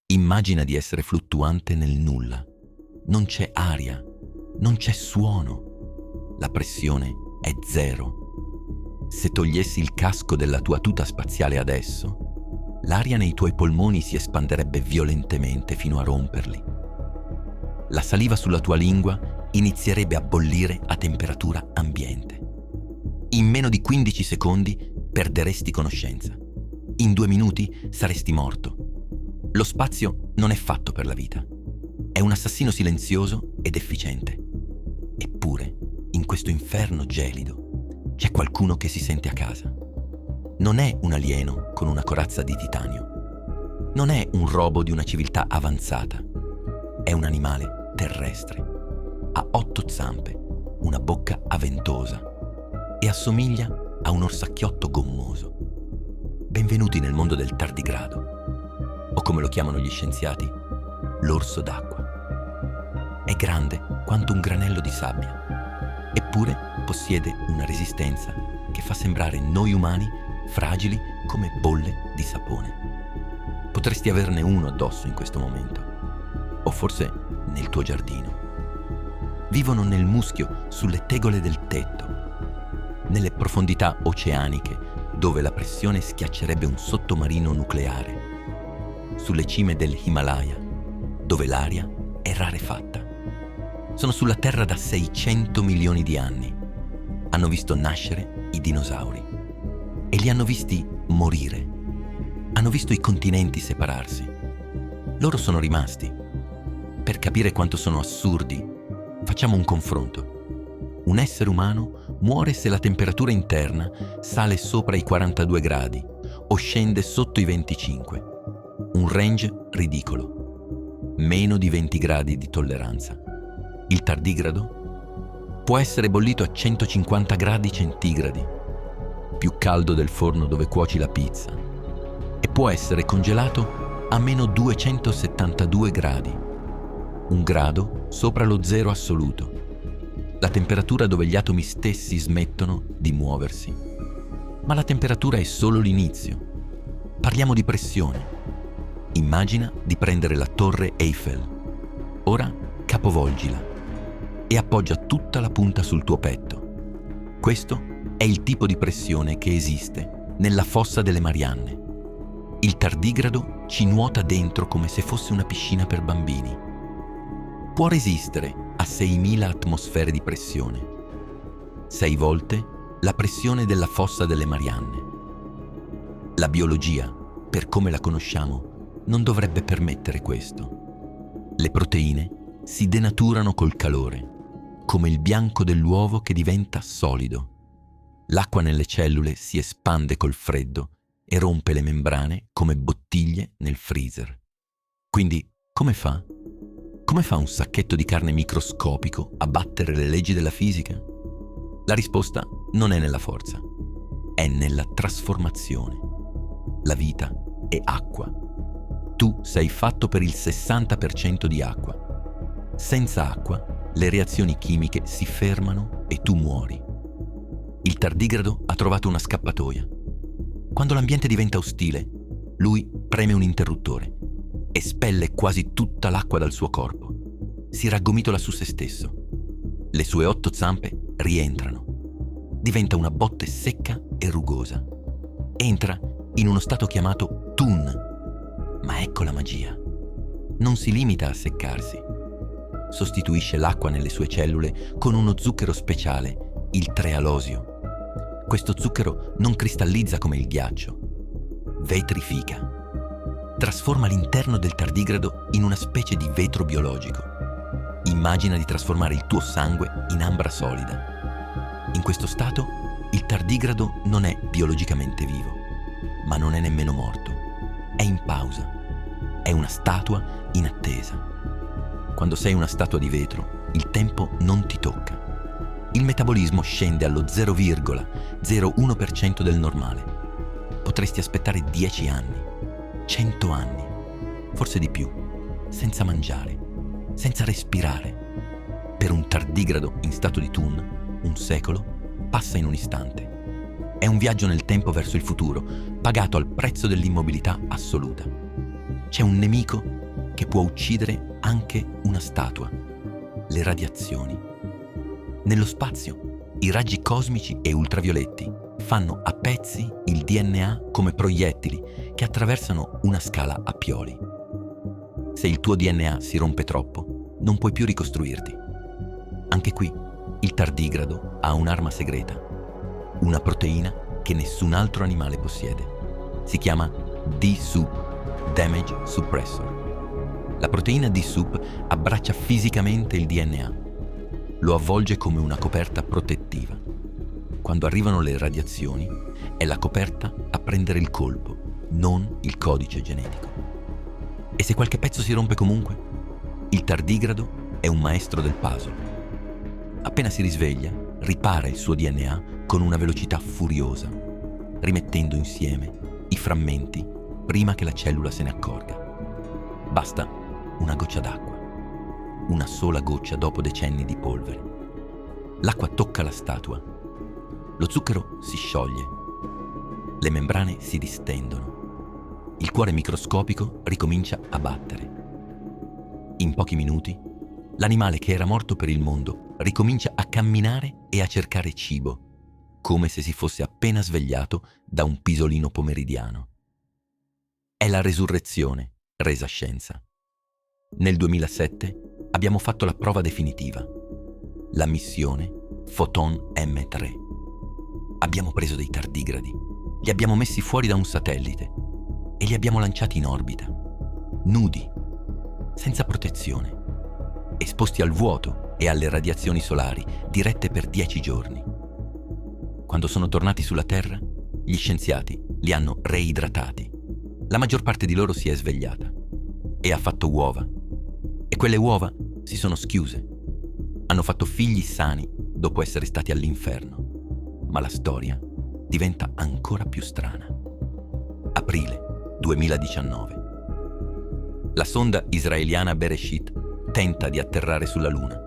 Immagina di essere fluttuante nel nulla. Non c'è aria, non c'è suono. La pressione è zero. Se togliessi il casco della tua tuta spaziale adesso, l'aria nei tuoi polmoni si espanderebbe violentemente fino a romperli. La saliva sulla tua lingua inizierebbe a bollire a temperatura ambiente. In meno di 15 secondi perderesti conoscenza. In 2 minuti saresti morto. Lo spazio non è fatto per la vita. È un assassino silenzioso ed efficiente. Eppure, in questo inferno gelido, c'è qualcuno che si sente a casa. Non è un alieno con una corazza di titanio. Non è un robo di una civiltà avanzata. È un animale terrestre. Ha 8 zampe, una bocca aventosa e assomiglia a un orsacchiotto gommoso. Benvenuti nel mondo del tardigrado, o come lo chiamano gli scienziati, l'orso d'acqua. È grande quanto un granello di sabbia, eppure possiede una resistenza che fa sembrare noi umani fragili come bolle di sapone. Potresti averne uno addosso in questo momento, o forse nel tuo giardino. Vivono nel muschio, sulle tegole del tetto, nelle profondità oceaniche dove la pressione schiaccerebbe un sottomarino nucleare, sulle cime dell'Himalaya dove l'aria è rarefatta. Sono sulla Terra da 600 milioni di anni. Hanno visto nascere i dinosauri e li hanno visti morire. Hanno visto i continenti separarsi. Loro sono rimasti. Per capire quanto sono assurdi, facciamo un confronto. Un essere umano muore se la temperatura interna sale sopra i 42 gradi o scende sotto i 25. Un range ridicolo. Meno di 20 gradi di tolleranza. Il tardigrado può essere bollito a 150 gradi centigradi, più caldo del forno dove cuoci la pizza, e può essere congelato a meno 272 gradi, un grado sopra lo zero assoluto, la temperatura dove gli atomi stessi smettono di muoversi. Ma la temperatura è solo l'inizio. Parliamo di pressione. Immagina di prendere la torre Eiffel. Ora capovolgila e appoggia tutta la punta sul tuo petto. Questo è il tipo di pressione che esiste nella fossa delle Marianne. Il tardigrado ci nuota dentro come se fosse una piscina per bambini. Può resistere a 6.000 atmosfere di pressione. 6 volte la pressione della fossa delle Marianne. La biologia, per come la conosciamo, non dovrebbe permettere questo. Le proteine si denaturano col calore, come il bianco dell'uovo che diventa solido. L'acqua nelle cellule si espande col freddo e rompe le membrane come bottiglie nel freezer. Quindi, come fa? Come fa un sacchetto di carne microscopico a battere le leggi della fisica? La risposta non è nella forza, è nella trasformazione. La vita è acqua. Tu sei fatto per il 60% di acqua. Senza acqua, le reazioni chimiche si fermano e tu muori. Il tardigrado ha trovato una scappatoia. Quando l'ambiente diventa ostile, lui preme un interruttore. Espelle quasi tutta l'acqua dal suo corpo. Si raggomitola su se stesso. Le sue 8 zampe rientrano. Diventa una botte secca e rugosa. Entra in uno stato chiamato Toon. Ma ecco la magia. Non si limita a seccarsi. Sostituisce l'acqua nelle sue cellule con uno zucchero speciale, il trealosio. Questo zucchero non cristallizza come il ghiaccio. Vetrifica. Trasforma l'interno del tardigrado in una specie di vetro biologico. Immagina di trasformare il tuo sangue in ambra solida. In questo stato, il tardigrado non è biologicamente vivo, ma non è nemmeno morto. È in pausa. È una statua in attesa. Quando sei una statua di vetro, il tempo non ti tocca. Il metabolismo scende allo 0,01% del normale. Potresti aspettare 10 anni. 100 anni, forse di più, senza mangiare, senza respirare. Per un tardigrado in stato di Toon, un secolo passa in un istante. È un viaggio nel tempo verso il futuro, pagato al prezzo dell'immobilità assoluta. C'è un nemico che può uccidere anche una statua: le radiazioni. Nello spazio, i raggi cosmici e ultravioletti fanno a pezzi il DNA come proiettili che attraversano una scala a pioli. Se il tuo DNA si rompe troppo, non puoi più ricostruirti. Anche qui, il tardigrado ha un'arma segreta, una proteina che nessun altro animale possiede. Si chiama D-Sup, Damage Suppressor. La proteina D-Sup abbraccia fisicamente il DNA, lo avvolge come una coperta protettiva. Quando arrivano le radiazioni, è la coperta a prendere il colpo, non il codice genetico. E se qualche pezzo si rompe comunque, il tardigrado è un maestro del puzzle. Appena si risveglia, ripara il suo DNA con una velocità furiosa, rimettendo insieme i frammenti prima che la cellula se ne accorga. Basta una goccia d'acqua, una sola goccia dopo decenni di polvere. L'acqua tocca la statua, lo zucchero si scioglie, le membrane si distendono, il cuore microscopico ricomincia a battere. In pochi minuti, l'animale che era morto per il mondo ricomincia a camminare e a cercare cibo, come se si fosse appena svegliato da un pisolino pomeridiano. È la resurrezione resa scienza. Nel 2007 abbiamo fatto la prova definitiva, la missione Photon M3. Abbiamo preso dei tardigradi, li abbiamo messi fuori da un satellite e li abbiamo lanciati in orbita, nudi, senza protezione, esposti al vuoto e alle radiazioni solari dirette per 10 giorni. Quando sono tornati sulla Terra, gli scienziati li hanno reidratati. La maggior parte di loro si è svegliata e ha fatto uova. E quelle uova si sono schiuse. Hanno fatto figli sani dopo essere stati all'inferno. Ma la storia diventa ancora più strana. Aprile 2019. La sonda israeliana Bereshit tenta di atterrare sulla Luna.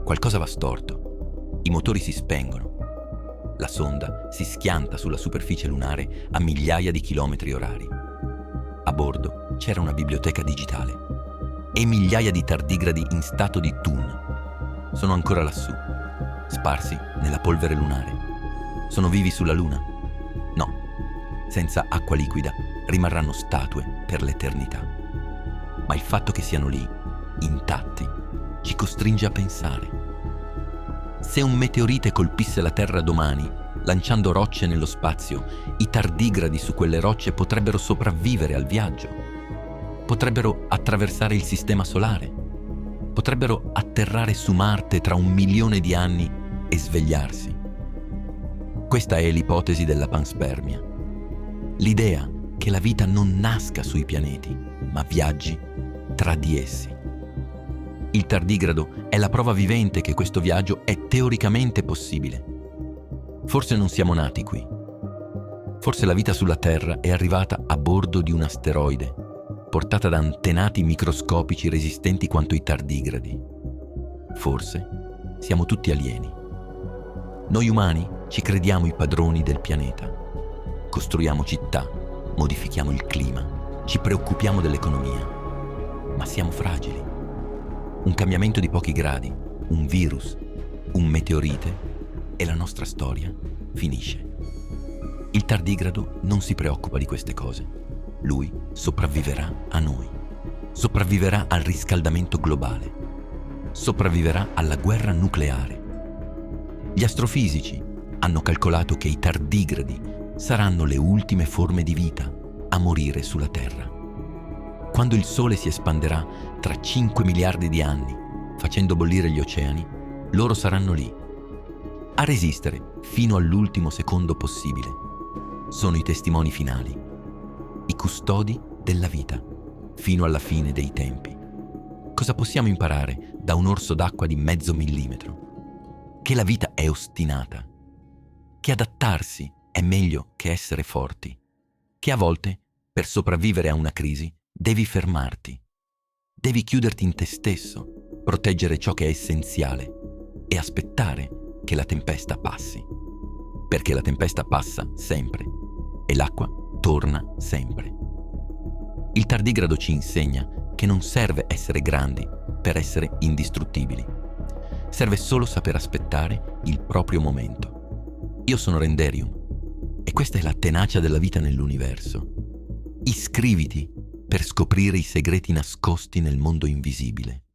Qualcosa va storto. I motori si spengono. La sonda si schianta sulla superficie lunare a migliaia di chilometri orari. A bordo c'era una biblioteca digitale e migliaia di tardigradi in stato di TUN. Sono ancora lassù, sparsi nella polvere lunare. Sono vivi sulla Luna? No, senza acqua liquida rimarranno statue per l'eternità. Ma il fatto che siano lì, intatti, ci costringe a pensare. Se un meteorite colpisse la Terra domani, lanciando rocce nello spazio, i tardigradi su quelle rocce potrebbero sopravvivere al viaggio. Potrebbero attraversare il sistema solare. Potrebbero atterrare su Marte tra 1 milione di anni e svegliarsi. Questa è l'ipotesi della panspermia. L'idea che la vita non nasca sui pianeti, ma viaggi tra di essi. Il tardigrado è la prova vivente che questo viaggio è teoricamente possibile. Forse non siamo nati qui. Forse la vita sulla Terra è arrivata a bordo di un asteroide, portata da antenati microscopici resistenti quanto i tardigradi. Forse siamo tutti alieni. Noi umani ci crediamo i padroni del pianeta. Costruiamo città, modifichiamo il clima, ci preoccupiamo dell'economia. Ma siamo fragili. Un cambiamento di pochi gradi, un virus, un meteorite e la nostra storia finisce. Il tardigrado non si preoccupa di queste cose. Lui sopravviverà a noi. Sopravviverà al riscaldamento globale. Sopravviverà alla guerra nucleare. Gli astrofisici hanno calcolato che i tardigradi saranno le ultime forme di vita a morire sulla Terra. Quando il Sole si espanderà tra 5 miliardi di anni, facendo bollire gli oceani, loro saranno lì, a resistere fino all'ultimo secondo possibile. Sono i testimoni finali, i custodi della vita, fino alla fine dei tempi. Cosa possiamo imparare da un orso d'acqua di mezzo millimetro? Che la vita è ostinata, che adattarsi è meglio che essere forti, che a volte, per sopravvivere a una crisi, devi fermarti, devi chiuderti in te stesso, proteggere ciò che è essenziale e aspettare che la tempesta passi. Perché la tempesta passa sempre e l'acqua torna sempre. Il tardigrado ci insegna che non serve essere grandi per essere indistruttibili. Serve solo saper aspettare il proprio momento. Io sono Renderium e questa è la tenacia della vita nell'universo. Iscriviti per scoprire i segreti nascosti nel mondo invisibile.